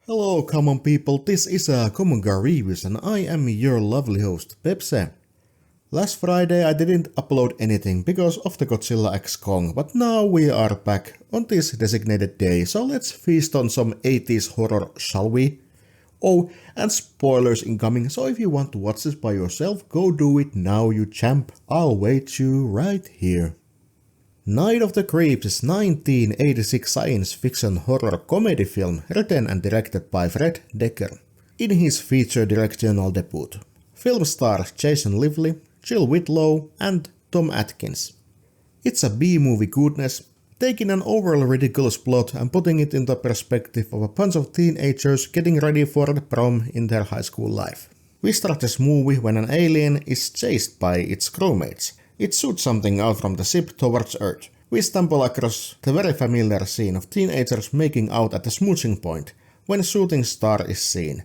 Hello common people, this is a Common Gar Reviews and I am your lovely host, Pepse. Last Friday I didn't upload anything because of the Godzilla X Kong, but now we are back on this designated day, so let's feast on some 80s horror, shall we? Oh, and spoilers incoming, so if you want to watch this by yourself, go do it now you champ, I'll wait you right here. Night of the Creeps is 1986 science fiction horror comedy film written and directed by Fred Dekker. In his feature directorial debut, film stars Jason Lively, Jill Whitlow and Tom Atkins. It's a B-movie goodness, taking an overall ridiculous plot and putting it into perspective of a bunch of teenagers getting ready for the prom in their high school life. We start this movie when an alien is chased by its crewmates. It shoots something out from the ship towards Earth. We stumble across the very familiar scene of teenagers making out at the smooching point when a shooting star is seen.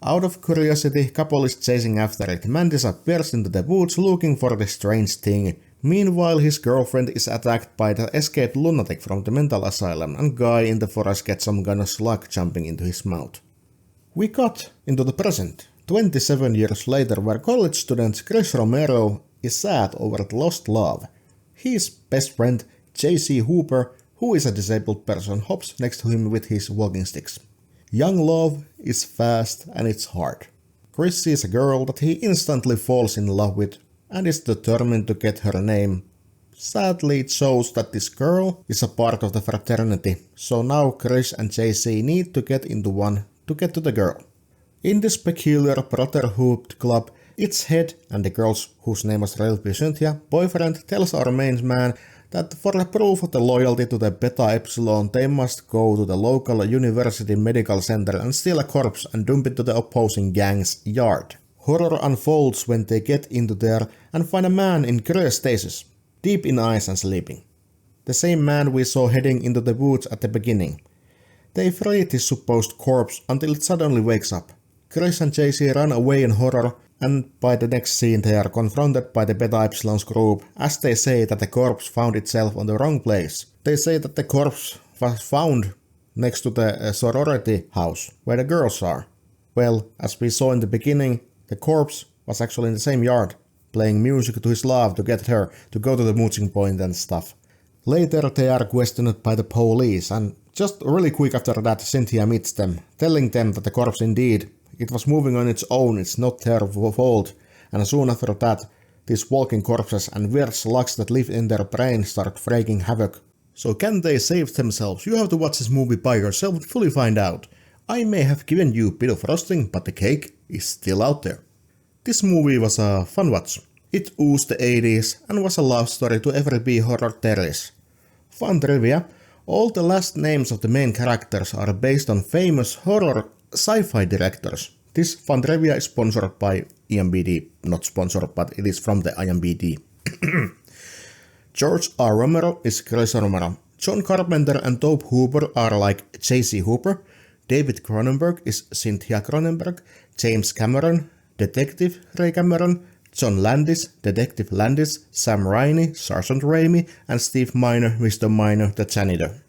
Out of curiosity, couple is chasing after it. Man disappears into the woods looking for the strange thing. Meanwhile, his girlfriend is attacked by the escaped lunatic from the mental asylum and guy in the forest gets some kind of slug jumping into his mouth. We cut into the present, 27 years later, where college student Chris Romero is sad over the lost love. His best friend, J.C. Hooper, who is a disabled person, hops next to him with his walking sticks. Young love is fast and it's hard. Chris sees a girl that he instantly falls in love with and is determined to get her name. Sadly, it shows that this girl is a part of the fraternity, so now Chris and J.C. need to get into one to get to the girl. In this peculiar brotherhood club, its head and the girl's, whose name was relatively Cynthia, boyfriend tells our main man that for the proof of the loyalty to the Beta Epsilon they must go to the local university medical center and steal a corpse and dump it to the opposing gang's yard. Horror unfolds when they get into there and find a man in cryostasis, deep in ice and sleeping. The same man we saw heading into the woods at the beginning. They free his supposed corpse until it suddenly wakes up. Chris and JC run away in horror, and by the next scene they are confronted by the Beta Epsilon's group as they say that the corpse found itself on the wrong place. They say that the corpse was found next to the sorority house where the girls are. Well, as we saw in the beginning, the corpse was actually in the same yard, playing music to his love to get her to go to the mooching point and stuff. Later they are questioned by the police, and just really quick after that Cynthia meets them, telling them that the corpse indeed it was moving on its own, it's not their fault, and soon after that, these walking corpses and weird slugs that live in their brain start wreaking havoc. So can they save themselves? You have to watch this movie by yourself to fully find out. I may have given you a bit of frosting, but the cake is still out there. This movie was a fun watch. It oozed the 80s and was a love story to every B-horror there is. Fun trivia, all the last names of the main characters are based on famous horror sci-fi directors. This fun trivia is sponsored by IMBD, not sponsored, but it is from the IMBD. George R. Romero is Chris Romero. John Carpenter and Tobe Hooper are like J.C. Hooper. David Cronenberg is Cynthia Cronenberg. James Cameron, Detective Ray Cameron. John Landis, Detective Landis. Sam Raimi, Sergeant Raimi. And Steve Miner, Mr. Miner, the janitor.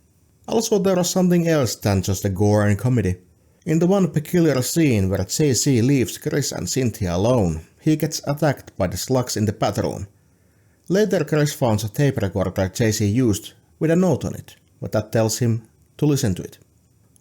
Also there was something else than just a gore and comedy. In the one peculiar scene where JC leaves Chris and Cynthia alone, he gets attacked by the slugs in the bathroom. Later Chris finds a tape recorder JC used with a note on it, but that tells him to listen to it.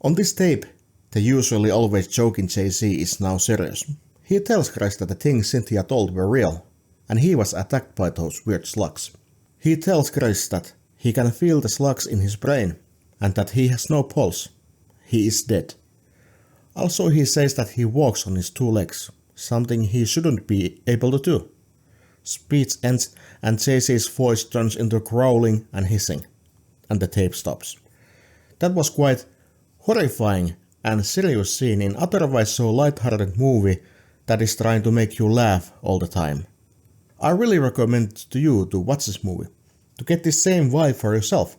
On this tape, the usually always joking JC is now serious. He tells Chris that the things Cynthia told were real, and he was attacked by those weird slugs. He tells Chris that he can feel the slugs in his brain, and that he has no pulse. He is dead. Also he says that he walks on his two legs, something he shouldn't be able to do. Speech ends and JC's voice turns into growling and hissing, and the tape stops. That was quite horrifying and serious scene in otherwise so light-hearted movie that is trying to make you laugh all the time. I really recommend to you to watch this movie, to get the same vibe for yourself.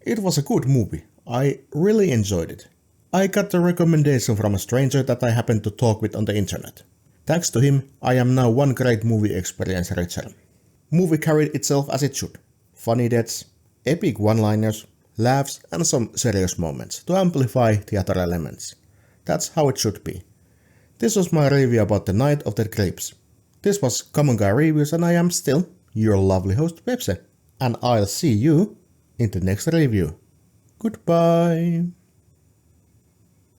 It was a good movie, I really enjoyed it. I got a recommendation from a stranger that I happened to talk with on the internet. Thanks to him, I am now one great movie experience richer. Movie carried itself as it should. Funny deaths, epic one-liners, laughs and some serious moments to amplify the other elements. That's how it should be. This was my review about the Night of the Creeps. This was Common Guy Reviews and I am still your lovely host Pepse. And I'll see you in the next review. Goodbye.